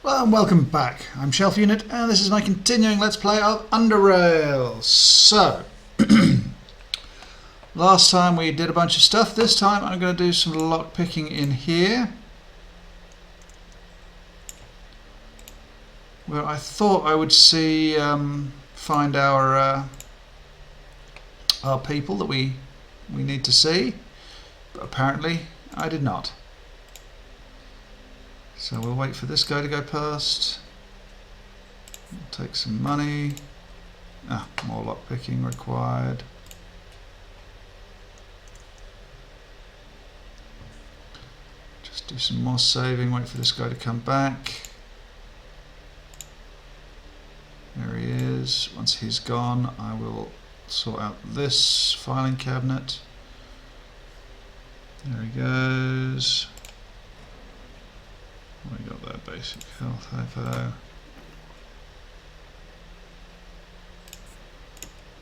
Hello and welcome back. I'm Shelf Unit and this is my continuing Let's Play of Underrail. So, last time we did a bunch of stuff. This time I'm going to do some lock picking in here, where I thought I would see, find our people that we need to see, but apparently I did not. So we'll wait for this guy to go past. We'll take some money. More lock picking required. Just do some more saving, wait for this guy to come back. There he is. Once he's gone, I will sort out this filing cabinet. There he goes. We got that basic health info.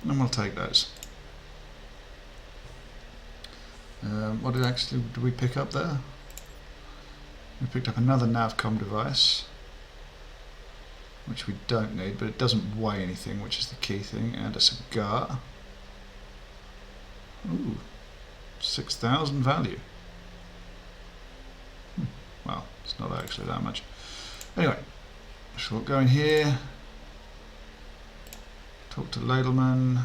And we'll take those. What did we pick up there? We picked up another Navcom device, which we don't need, but it doesn't weigh anything, which is the key thing, and a cigar. Ooh, 6,000 value. Well, it's not actually that much. Anyway, so we'll go in here, talk to Ladleman,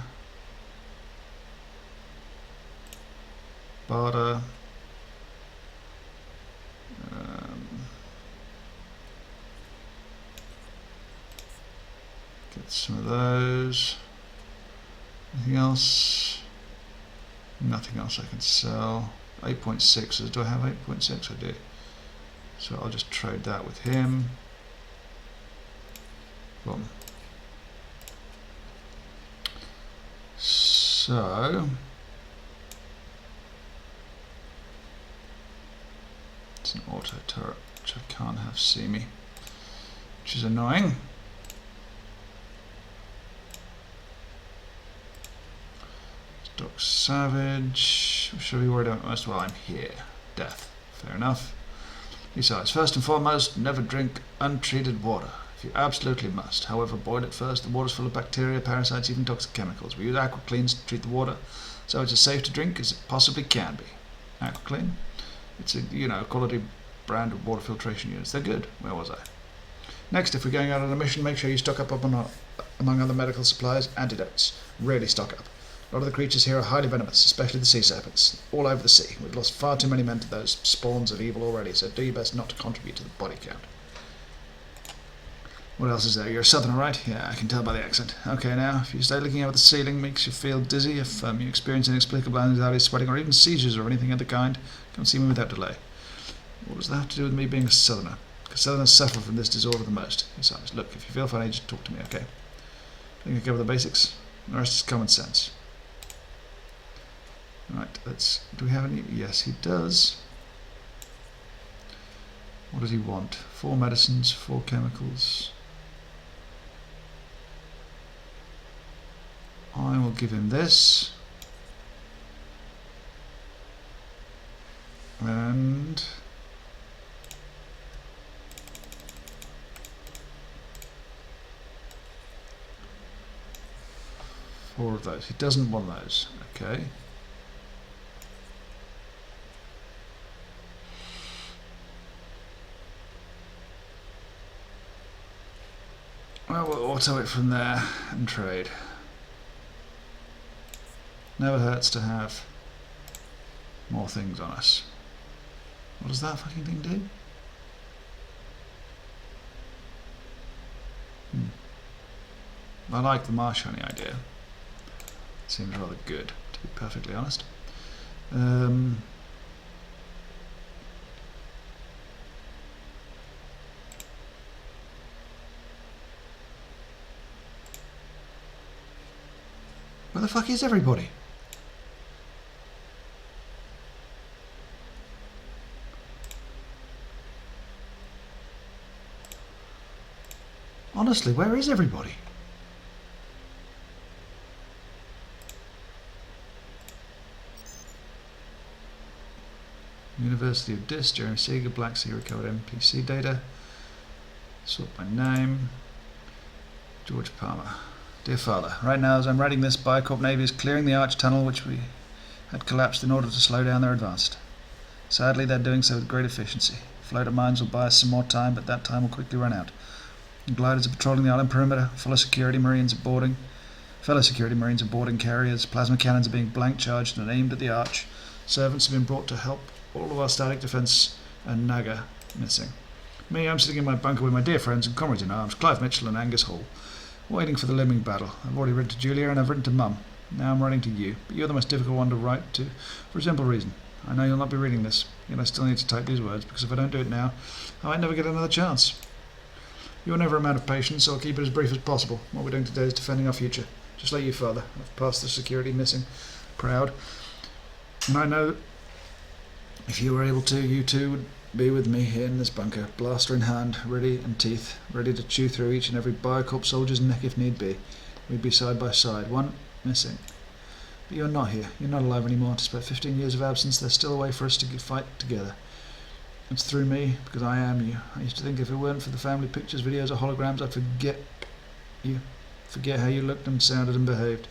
barter, get some of those. Anything else? Nothing else I can sell. 8.6s, do I have 8.6? I do. So I'll just trade that with him. Boom. So it's an auto turret, which I can't have see me, which is annoying. Stock Savage. Should I be worried about most? Well, I'm here. Death. Fair enough. Besides, first and foremost, never drink untreated water. If you absolutely must. However, boil it first. The water's full of bacteria, parasites, even toxic chemicals. We use AquaCleans to treat the water, so it's as safe to drink as it possibly can be. AquaClean? It's a quality brand of water filtration units. They're good. Where was I? Next, if we're going out on a mission, make sure you stock up on, among other medical supplies, antidotes. Really stock up. A lot of the creatures here are highly venomous, especially the sea serpents, all over the sea. We've lost far too many men to those spawns of evil already, so do your best not to contribute to the body count. What else is there? You're a southerner, right? Yeah, I can tell by the accent. Okay, now, if you stay looking up at the ceiling, makes you feel dizzy, if you experience inexplicable anxiety, sweating, or even seizures or anything of the kind, come see me without delay. What does that have to do with me being a southerner? Because southerners suffer from this disorder the most. Besides, look, if you feel funny, just talk to me, okay? I think I cover the basics. The rest is common sense. Right, do we have any? Yes, he does. What does he want? 4 medicines, 4 chemicals. I will give him this. And four of those. He doesn't want those. Okay. Well, we'll auto it from there and trade. Never hurts to have more things on us. What does that fucking thing do? I like the marsh honey idea. Seems rather good, to be perfectly honest. Where the fuck is everybody? Honestly, where is everybody? University of Dis, Jeremy Seeger, Black Sea recovered MPC data. Sort by name. George Palmer. Dear Father, right now as I'm writing this, Bicorp Navy is clearing the arch tunnel which we had collapsed in order to slow down their advance. Sadly, they're doing so with great efficiency. Floater mines will buy us some more time, but that time will quickly run out. Gliders are patrolling the island perimeter. Fellow security marines are boarding carriers. Plasma cannons are being blank charged and aimed at the arch. Servants have been brought to help. All of our static defence and Naga missing. Me, I'm sitting in my bunker with my dear friends and comrades in arms, Clive Mitchell and Angus Hall, waiting for the liming battle. I've already written to Julia and I've written to Mum. Now I'm writing to you, but you're the most difficult one to write to for a simple reason. I know you'll not be reading this, yet I still need to type these words, because if I don't do it now, I might never get another chance. You're never a man of patience, so I'll keep it as brief as possible. What we're doing today is defending our future. Just like you, Father. I've passed the security missing. Proud. And I know if you were able to, you too would be with me here in this bunker, blaster in hand, ready to chew through each and every Biocorp soldier's neck if need be. We'd be side by side, one missing. But you're not here. You're not alive anymore. Despite 15 years of absence, there's still a way for us to fight together. It's through me, because I am you. I used to think if it weren't for the family pictures, videos, or holograms, I'd forget you. Forget how you looked and sounded and behaved.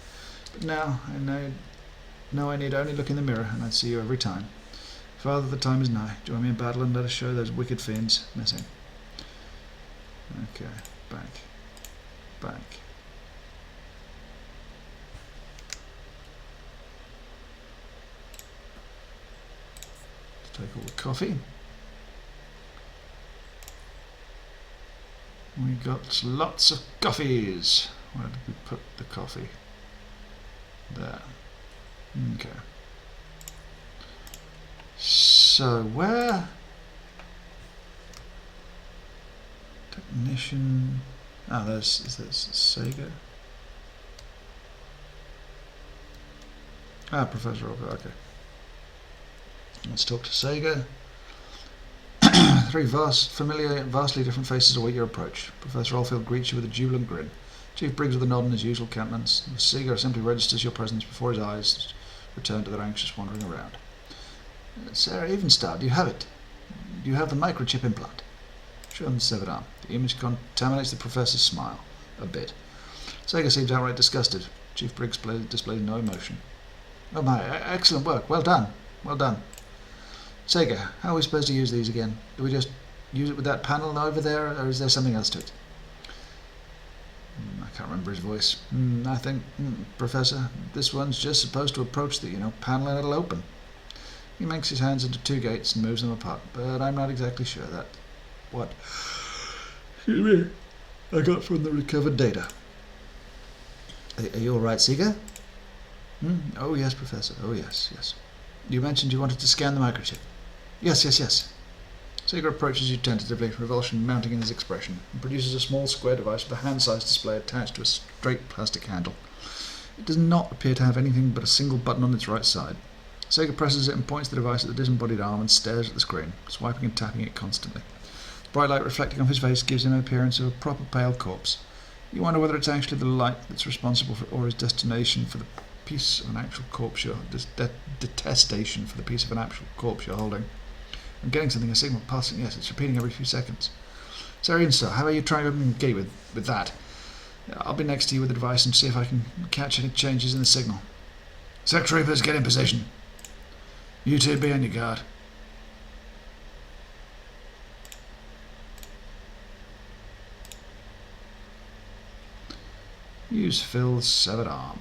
But now I need only look in the mirror, and I'd see you every time. Father, the time is nigh. Join me in battle and let us show those wicked fiends missing. Okay, back. Let's take all the coffee. We got lots of coffees. Where did we put the coffee? There. Okay. So where? Technician. There's Sega. Professor Rocker, okay. Let's talk to Sega. Three familiar, vastly different faces await your approach. Professor Oldfield greets you with a jubilant grin. Chief Briggs with a nod in his usual countenance. Sega simply registers your presence before his eyes return to their anxious wandering around. Sarah Evenstad, do you have it? Do you have the microchip implant? Show him the severed arm. The image contaminates the professor's smile. A bit. Sega seems outright disgusted. Chief Briggs displays no emotion. Oh my, excellent work. Well done. Well done. Sega, how are we supposed to use these again? Do we just use it with that panel over there, or is there something else to it? I can't remember his voice. I think, Professor, this one's just supposed to approach the, panel and it'll open. He makes his hands into two gates and moves them apart, but I'm not exactly sure that what I got from the recovered data. Are you all right, Sega? Oh yes, Professor. Oh yes. You mentioned you wanted to scan the microchip. Yes. Sega approaches you tentatively, revulsion mounting in his expression, and produces a small square device with a hand-sized display attached to a straight plastic handle. It does not appear to have anything but a single button on its right side. Sega presses it and points the device at the disembodied arm and stares at the screen, swiping and tapping it constantly. The bright light reflecting off his face gives him an appearance of a proper pale corpse. You wonder whether it's actually the light that's responsible for, or his destination for the piece of an actual corpse detestation for the piece of an actual corpse you're holding. I'm getting something, a signal passing. Yes, it's repeating every few seconds. Sarian, sir, how about you try opening the gate with that? I'll be next to you with the device and see if I can catch any changes in the signal. Sec troopers, get in position. You two be on your guard. Use Phil's severed arm.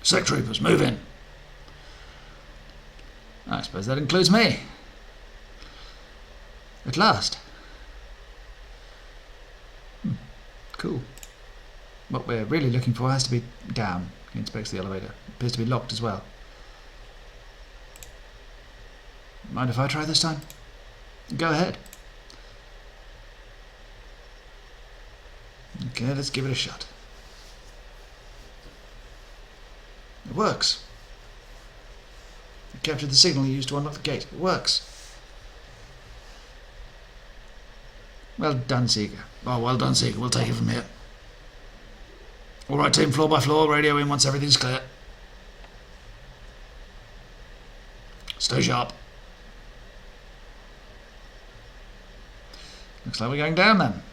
Sec troopers, move in. I suppose that includes me. At last. Cool. What we're really looking for has to be down. He inspects the elevator. It appears to be locked as well. Mind if I try this time? Go ahead. Okay, let's give it a shot. It works. I captured the signal you used to unlock the gate. It works. Well done, Seeker. Oh, well done, Seeker. We'll take it from here. Alright team, floor by floor, radio in once everything's clear. Stay sharp. Looks like we're going down then.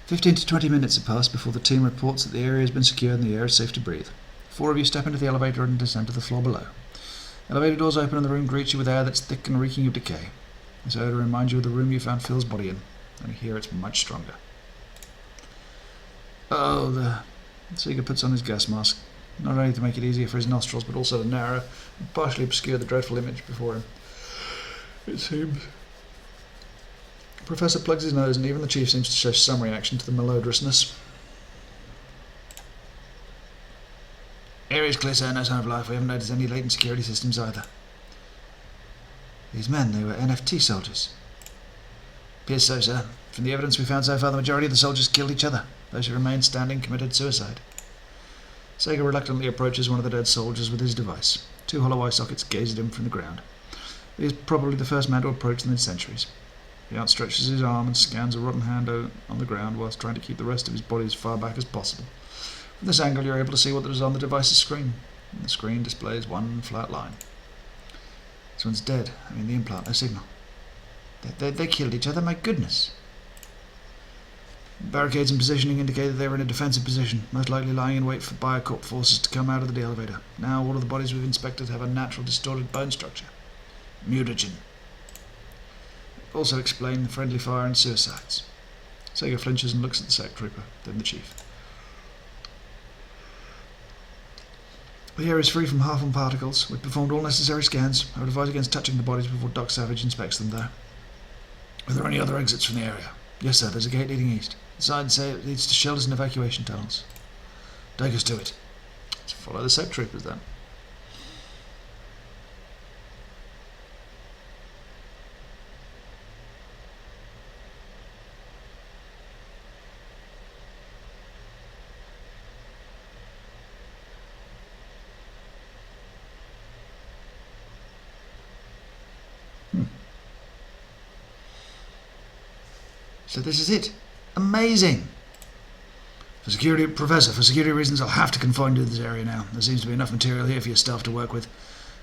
15 to 20 minutes have passed before the team reports that the area has been secured and the air is safe to breathe. 4 of you step into the elevator and descend to the floor below. Elevator doors open and the room greets you with air that's thick and reeking of decay. This odour reminds you of the room you found Phil's body in, only here it's much stronger. Oh, the Seeger puts on his gas mask, not only to make it easier for his nostrils, but also to narrow and partially obscure the dreadful image before him. It seems. The Professor plugs his nose, and even the Chief seems to show some reaction to the malodorousness. Area's clear, sir, no sign of life. We haven't noticed any latent security systems either. These men, they were NFT soldiers. Appears so, sir. From the evidence we found so far, the majority of the soldiers killed each other. Those who remained standing committed suicide. Sega reluctantly approaches one of the dead soldiers with his device. 2 hollow eye sockets gaze at him from the ground. He is probably the first man to approach them in centuries. He outstretches his arm and scans a rotten hand on the ground whilst trying to keep the rest of his body as far back as possible. From this angle you're able to see what is on the device's screen. And the screen displays one flat line. This one's dead. I mean the implant, no signal. They killed each other, my goodness. Barricades and positioning indicate that they were in a defensive position, most likely lying in wait for Biocorp forces to come out of the elevator. Now all of the bodies we've inspected have a natural distorted bone structure. Mutagen. Also explain the friendly fire and suicides. Sega flinches and looks at the sec trooper, then the Chief. The area is free from harmful particles. We've performed all necessary scans. I would advise against touching the bodies before Doc Savage inspects them, though. Are there any other exits from the area? Yes, sir. There's a gate leading east. The signs say it leads to shelters and evacuation tunnels. Take us to it. Let's follow the sec troopers, then. So this is it. Amazing! For security reasons, I'll have to confine you to this area now. There seems to be enough material here for your staff to work with.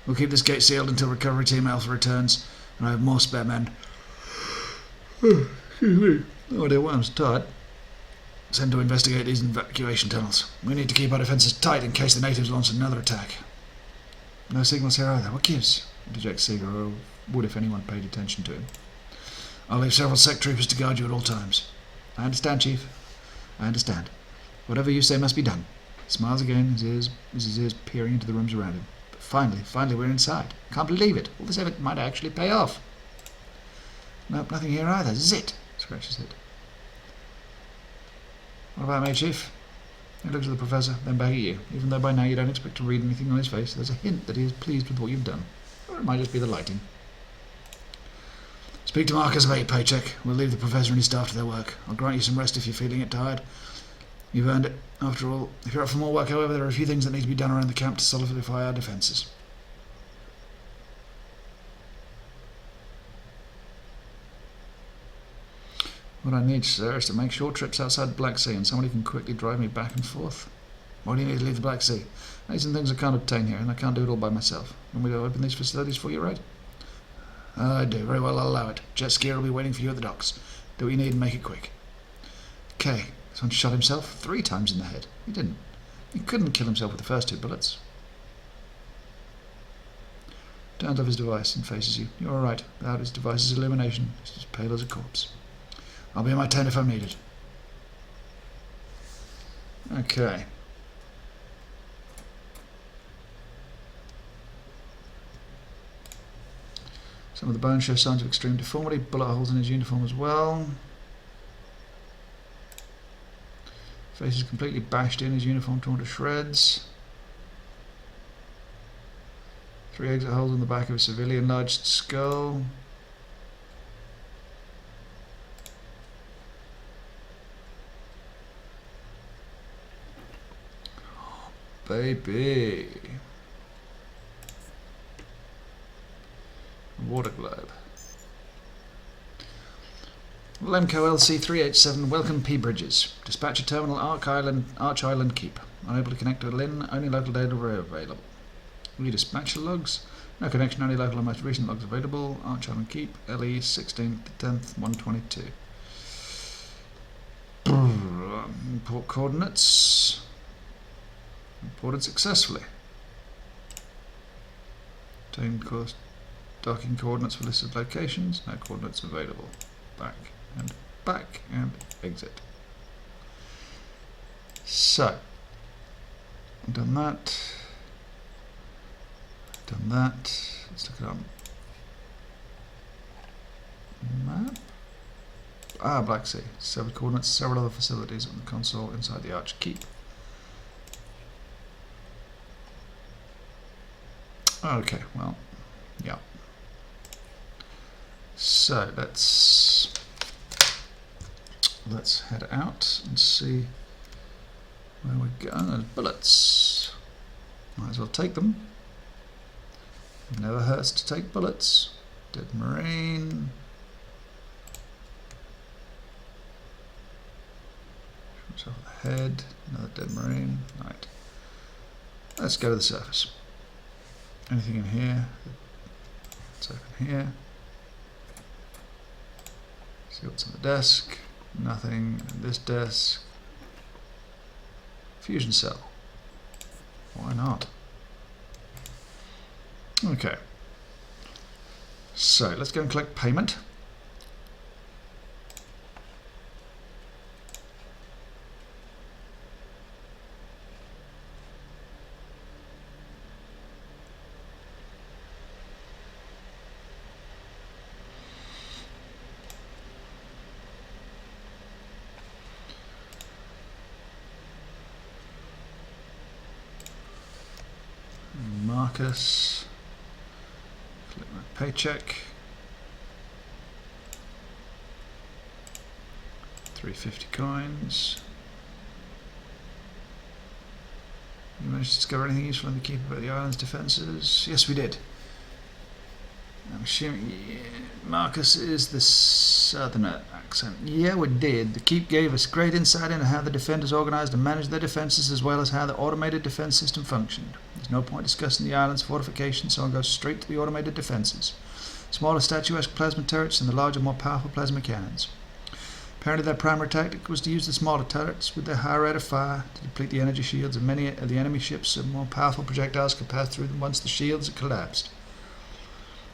We'll keep this gate sealed until Recovery Team Alpha returns, and I have more spare men. Excuse me. No idea why I'm so tired. Send to investigate these evacuation tunnels. We need to keep our defences tight in case the natives launch another attack. No signals here either. What gives? Interjects Seeger, or would if anyone paid attention to him. I'll leave several sec troopers to guard you at all times. I understand, Chief. I understand. Whatever you say must be done. He smiles again, his ears peering into the rooms around him. But finally we're inside. Can't believe it. All this effort might actually pay off. Nope, nothing here either. Zit! Scratches his head. What about me, Chief? He looks at the Professor, then back at you. Even though by now you don't expect to read anything on his face, there's a hint that he is pleased with what you've done. Or it might just be the lighting. Speak to Marcus about your paycheck. We'll leave the Professor and his staff to their work. I'll grant you some rest if you're feeling it tired. You've earned it. After all, if you're up for more work, however, there are a few things that need to be done around the camp to solidify our defences. What I need, sir, is to make short trips outside the Black Sea and somebody can quickly drive me back and forth. Why do you need to leave the Black Sea? I need some things I can't obtain here, and I can't do it all by myself. And we open these facilities for you, right? I do. Very well, I'll allow it. Jet skier will be waiting for you at the docks. Do what you need and make it quick. Okay. This one shot himself 3 times in the head. He didn't. He couldn't kill himself with the first 2 bullets. Turns off his device and faces you. You're all right. Without his device's illumination, he's as pale as a corpse. I'll be in my tent if I'm needed. Okay. Some of the bones show signs of extreme deformity, bullet holes in his uniform as well. Face is completely bashed in, his uniform torn to shreds. 3 exit holes in the back of a severely enlarged skull. Oh, baby. Water globe. Lemco LC387, welcome P Bridges. Dispatcher terminal Arch Island Keep. Unable to connect to Lynn, only local data were available. Redispatcher logs. No connection, only local and most recent logs available. Arch Island Keep, LE 16th, 10th, 122. Import coordinates. Imported successfully. Obtained course docking coordinates for listed locations. No coordinates available. Back and exit. So, done that. Done that. Let's look it up. Map. Black Sea. Several coordinates, several other facilities on the console inside the Arch Keep. Okay, well, yeah. So let's head out and see where we're going. There's bullets. Might as well take them. Never hurts to take bullets. Dead Marine. Shoot off the head. Another dead Marine. Right. Let's go to the surface. Anything in here? Let's open here. See what's on the desk. Nothing on this desk. Fusion cell. Why not? Okay. So let's go and collect payment. Marcus. Collect my paycheck. 350 coins. You managed to discover anything useful in the keep about the island's defences? Yes, we did. I'm assuming Marcus is the southerner accent. Yeah, we did. The keep gave us great insight into how the defenders organised and managed their defences, as well as how the automated defence system functioned. There's no point discussing the island's fortifications, so I'll go straight to the automated defences. Smaller statuesque plasma turrets and the larger, more powerful plasma cannons. Apparently their primary tactic was to use the smaller turrets with their high rate of fire to deplete the energy shields of many of the enemy ships, so more powerful projectiles could pass through them once the shields had collapsed.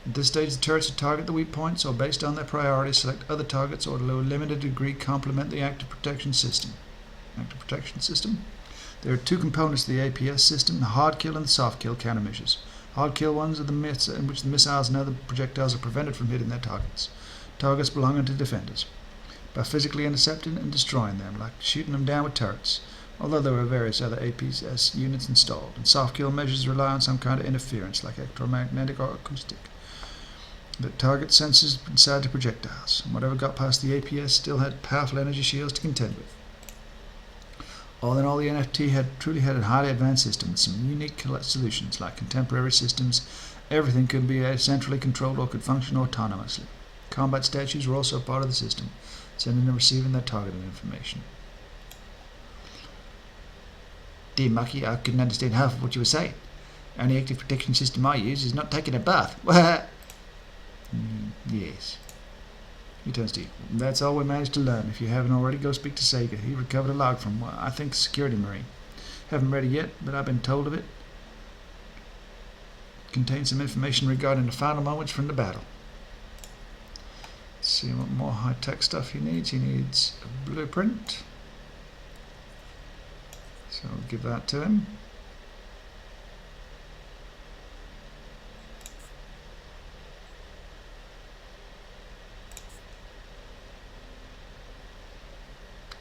At this stage, the turrets would target the weak points, or based on their priority, select other targets, or to a limited degree complement the active protection system. There are two components to the APS system: the hard kill and the soft kill countermeasures. Hard kill ones are the in which the missiles and other projectiles are prevented from hitting their targets. Targets belonging to defenders. By physically intercepting and destroying them, like shooting them down with turrets, although there are various other APS units installed, and soft kill measures rely on some kind of interference, like electromagnetic or acoustic, that target sensors inside the projectiles, and whatever got past the APS still had powerful energy shields to contend with. All in all, the NFT truly had a highly advanced system with some unique solutions, like contemporary systems. Everything could be centrally controlled or could function autonomously. Combat statues were also part of the system, sending and receiving their targeted information. Dear Mucky, I couldn't understand half of what you were saying. Only active protection system I use is not taking a bath. Yes. He turns to you. That's all we managed to learn. If you haven't already, go speak to Sega. He recovered a log from, I think, the security marine. Haven't read it yet, but I've been told of it. It contains some information regarding the final moments from the battle. Let's see what more high-tech stuff he needs. He needs a blueprint. So I'll give that to him.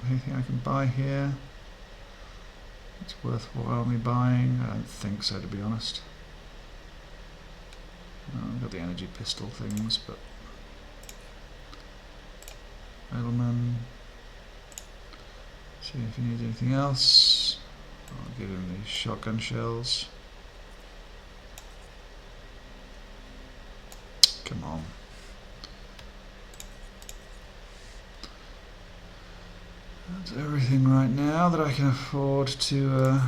Anything I can buy here? It's worthwhile me buying? I don't think so, to be honest. I've got the energy pistol things, but Edelman. See if he needs anything else. I'll give him these shotgun shells. Come on. That's everything right now that I can afford to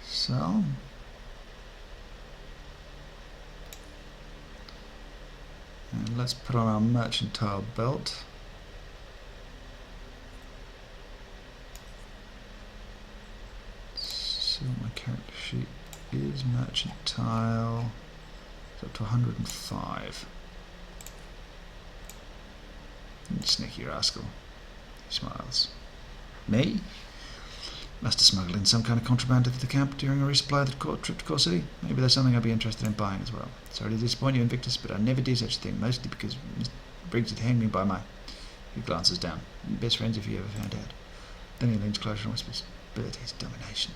sell. And let's put on our mercantile belt. So my character sheet is mercantile. It's up to 105. Sneaky rascal. He smiles. Me? Must have smuggled in some kind of contraband into the camp during a resupply of the trip to Core City. Maybe there's something I'd be interested in buying as well. Sorry to disappoint you, Invictus, but I never do such a thing, mostly because Mr. Briggs would hang me by my... He glances down. Best friends if you ever found out. Then he leans closer and whispers, "But his domination.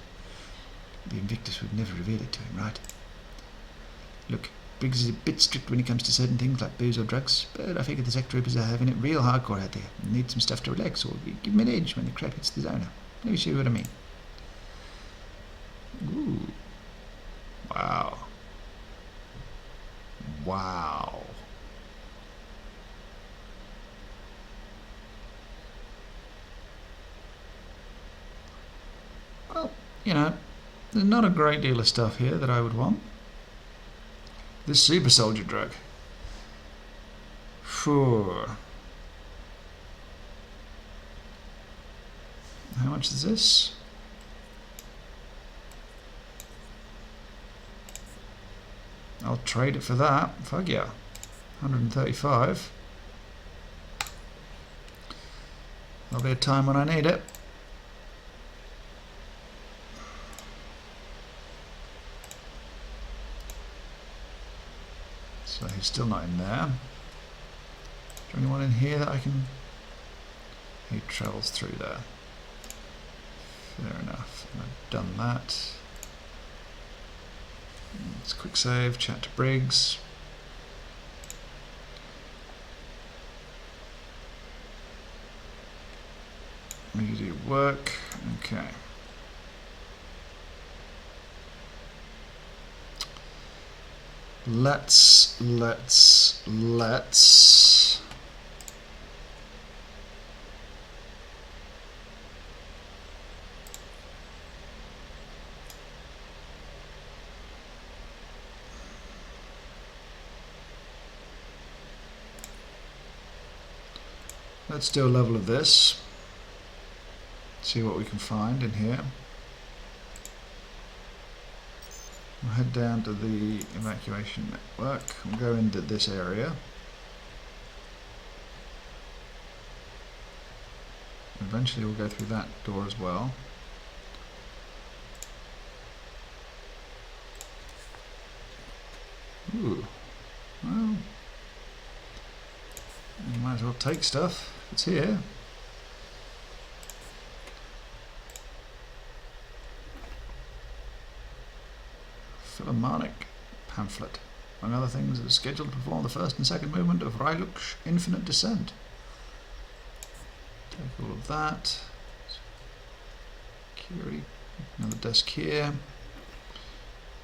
The Invictus would never reveal it to him, right? Look, Briggs is a bit strict when it comes to certain things like booze or drugs, but I figure the Zec troopers are having it real hardcore out there and need some stuff to relax or give them an edge when the crap hits the zona. Let me show you what I mean." Ooh. Wow. Wow. Well, you know, there's not a great deal of stuff here that I would want. This super soldier drug. Sure. How much is this? I'll trade it for that. Fuck yeah. 135. There'll be a time when I need it. So he's still not in there. Is there anyone in here that I can... He travels through there. Fair enough. I've done that. Let's quick save, chat to Briggs. We do work. Okay. Let's do a level of this. See what we can find in here. We'll head down to the evacuation network. We'll go into this area. Eventually we'll go through that door as well. Ooh. Well, you might as well take stuff. It's here. Philharmonic pamphlet. Among other things, it is scheduled to perform the first and second movement of Ryluk's Infinite Descent. Take all of that. Security. Another desk here.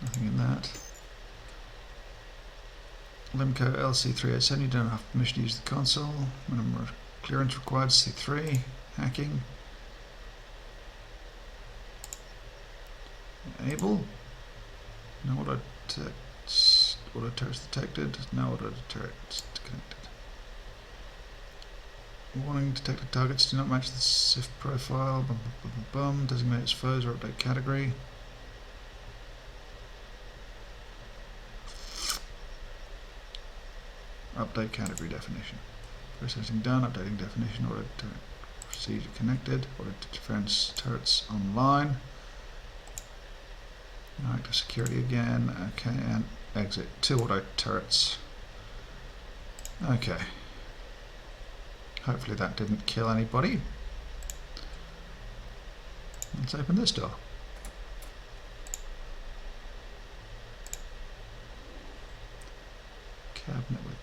Nothing in that. Limco LC387, you don't have permission to use the console. Minimum clearance required, C3. Hacking. Enable. No auto turrets detected. No auto turrets connected. Warning, detected targets do not match the SIF profile. Bum, bum, bum, bum. Designate as foes or update category. Update category definition. Processing done. Updating definition. Auto turret procedure connected. Auto defense turrets online. Active security again. Okay, and exit. 2 auto turrets. Okay. Hopefully that didn't kill anybody. Let's open this door. Cabinet with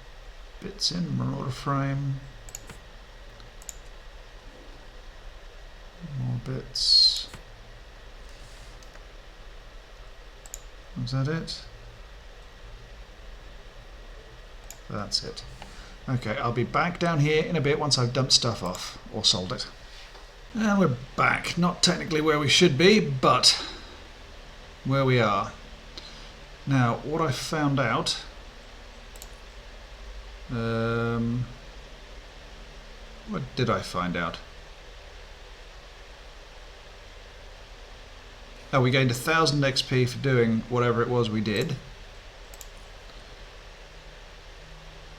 bits in, marauder frame. More bits. Was that it? That's it. Okay, I'll be back down here in a bit once I've dumped stuff off, or sold it. And we're back. Not technically where we should be, but where we are. Now, what I found out... what did I find out? Oh, we gained 1,000 XP for doing whatever it was we did.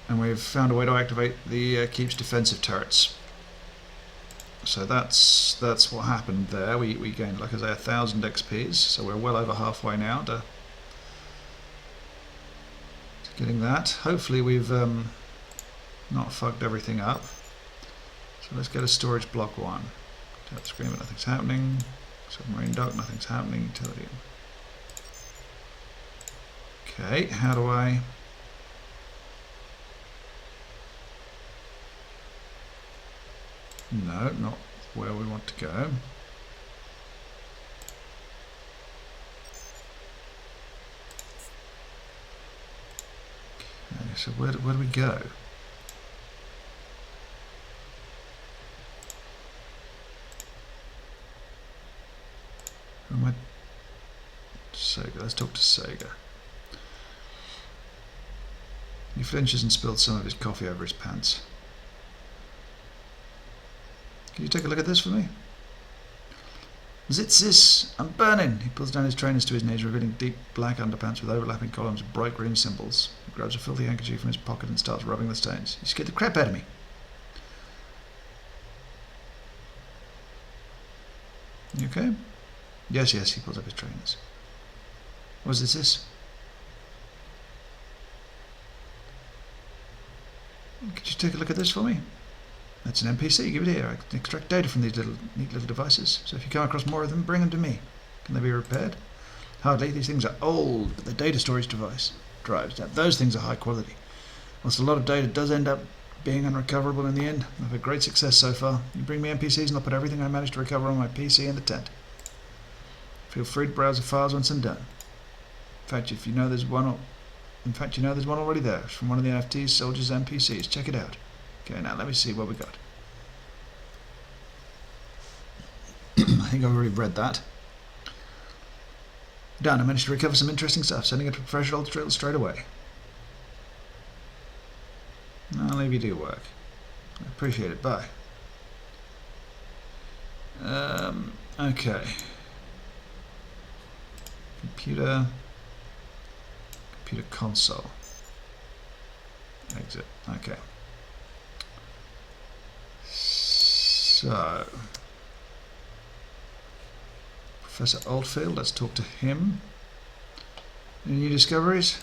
And we've found a way to activate the Keep's defensive turrets. So that's what happened there. We gained, like I say, 1,000 XPs, so we're well over halfway now to getting that. Hopefully we've not fucked everything up. So let's get a storage block 1. Tap screen, but nothing's happening. Submarine dock, nothing's happening. Utility. Okay, how do I... No, not where we want to go. Okay, so where do we go? Who am I? Sega. Let's talk to Sega. He flinches and spilled some of his coffee over his pants. Can you take a look at this for me? Zitzis, I'm burning! He pulls down his trainers to his knees, revealing deep black underpants with overlapping columns of bright green symbols. He grabs a filthy handkerchief from his pocket and starts rubbing the stains. You scared the crap out of me. You okay? Yes, yes, he pulls up his trainers. What is this? Could you take a look at this for me? That's an NPC, give it here. I can extract data from these neat little devices. So if you come across more of them, bring them to me. Can they be repaired? Hardly. These things are old, but they're data storage drives. Now, those things are high quality. Whilst a lot of data does end up being unrecoverable in the end, I've had great success so far. You bring me NPCs and I'll put everything I managed to recover on my PC in the tent. Feel free to browse the files once I'm done. In fact, you know there's one already there. It's from one of the NFT's soldiers' NPCs. Check it out. Okay, now let me see what we got. I think I've already read that. Done. I managed to recover some interesting stuff. Sending it to professional drill straight away. I'll leave you to your work. I appreciate it. Bye. Okay. Computer console. Exit. Okay. So, Professor Oldfield, let's talk to him. Any new discoveries?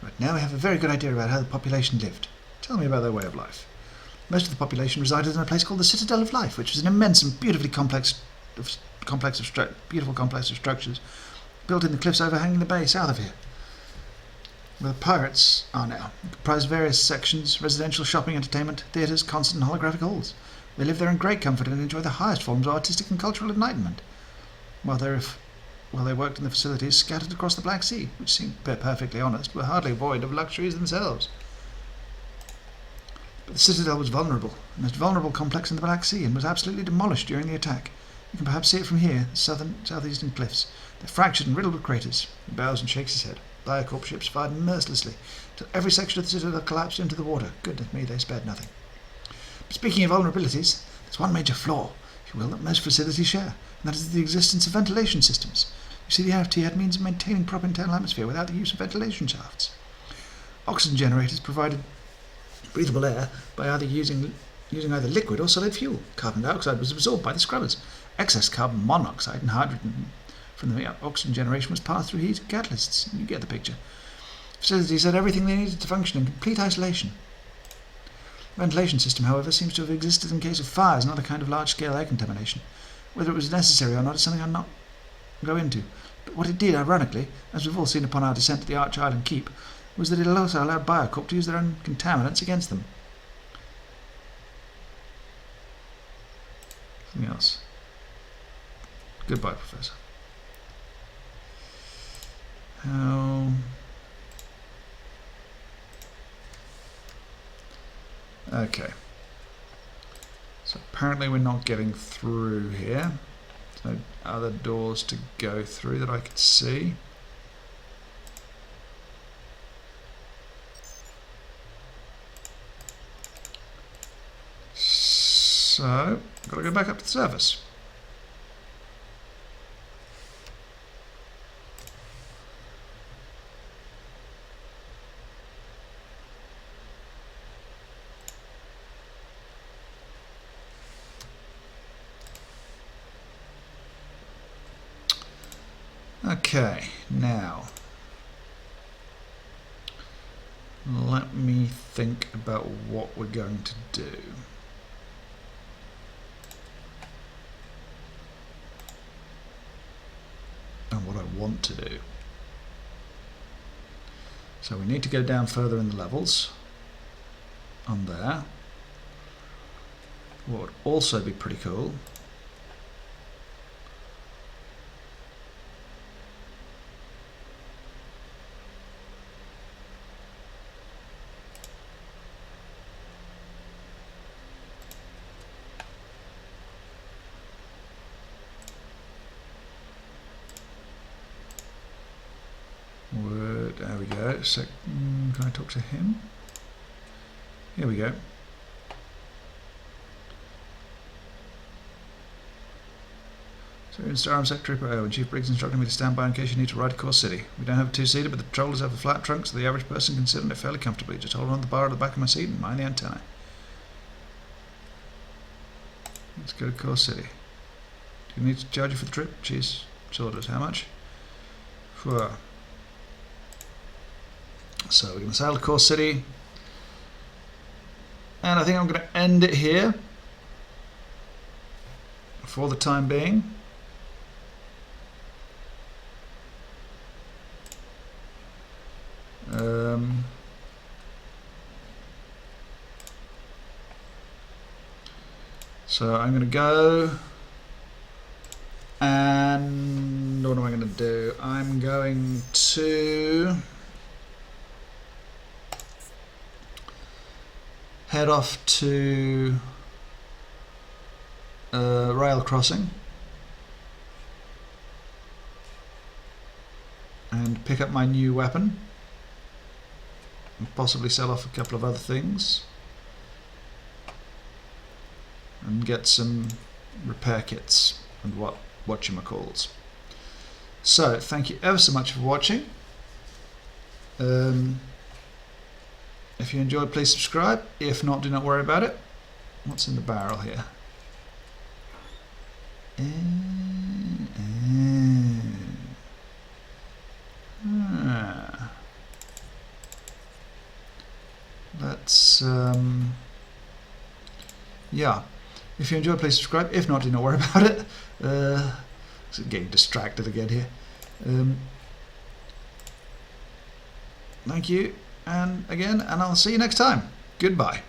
Right, now we have a very good idea about how the population lived. Tell me about their way of life. Most of the population resided in a place called the Citadel of Life, which was an immense and beautiful complex of structures built in the cliffs overhanging the bay south of here, where the pirates are now. It comprised various sections: residential, shopping, entertainment, theatres, concert and holographic halls. They live there in great comfort and enjoy the highest forms of artistic and cultural enlightenment, while they worked in the facilities scattered across the Black Sea, which seemed perfectly honest, were hardly void of luxuries themselves. But the Citadel was vulnerable, the most vulnerable complex in the Black Sea, and was absolutely demolished during the attack. You can perhaps see it from here, the southeastern cliffs. They're fractured and riddled with craters. He bows and shakes his head. Biocorp ships fired mercilessly, till every section of the Citadel collapsed into the water. Goodness me, they spared nothing. But speaking of vulnerabilities, there's one major flaw, if you will, that most facilities share, and that is the existence of ventilation systems. You see, the NFT had means of maintaining proper internal atmosphere without the use of ventilation shafts. Oxygen generators provided breathable air by using either liquid or solid fuel. Carbon dioxide was absorbed by the scrubbers. Excess carbon monoxide and hydrogen from the oxygen generation was passed through heat catalysts. You get the picture. Facilities had everything they needed to function in complete isolation. The ventilation system, however, seems to have existed in case of fires and other kind of large-scale air contamination. Whether it was necessary or not is something I'll not go into. But what it did, ironically, as we've all seen upon our descent to the Arch Island Keep, was that it also allowed Biocorp to use their own contaminants against them. Something else. Goodbye, Professor. How... Okay. So apparently we're not getting through here. No other doors to go through that I could see. So, got to go back up to the surface. Okay, now let me think about what we're going to do. And what I want to do. So we need to go down further in the levels on there. What would also be pretty cool would, there we go. So, can I talk to him? Here we go. So in Star Arms Sector Trooper and Chief Briggs instructed me to stand by in case you need to ride across city. We don't have a two-seater, but the Patrollers have a flat trunk, so the average person can sit on it fairly comfortably. Just hold on to the bar at the back of my seat and mind the antenna. Let's go to Core City. Do you need to charge you for the trip? Jeez, orders. How much? Sure. So we're going to sail to Core City. And I think I'm going to end it here for the time being. So I'm going to go, and what am I going to do? I'm going to head off to rail crossing and pick up my new weapon and possibly sell off a couple of other things and get some repair kits and whatchamacalls. So thank you ever so much for watching. If you enjoyed, please subscribe. If not, do not worry about it. What's in the barrel here? Let's yeah. If you enjoyed, please subscribe. If not, do not worry about it. Getting distracted again here. Thank you, and I'll see you next time. Goodbye.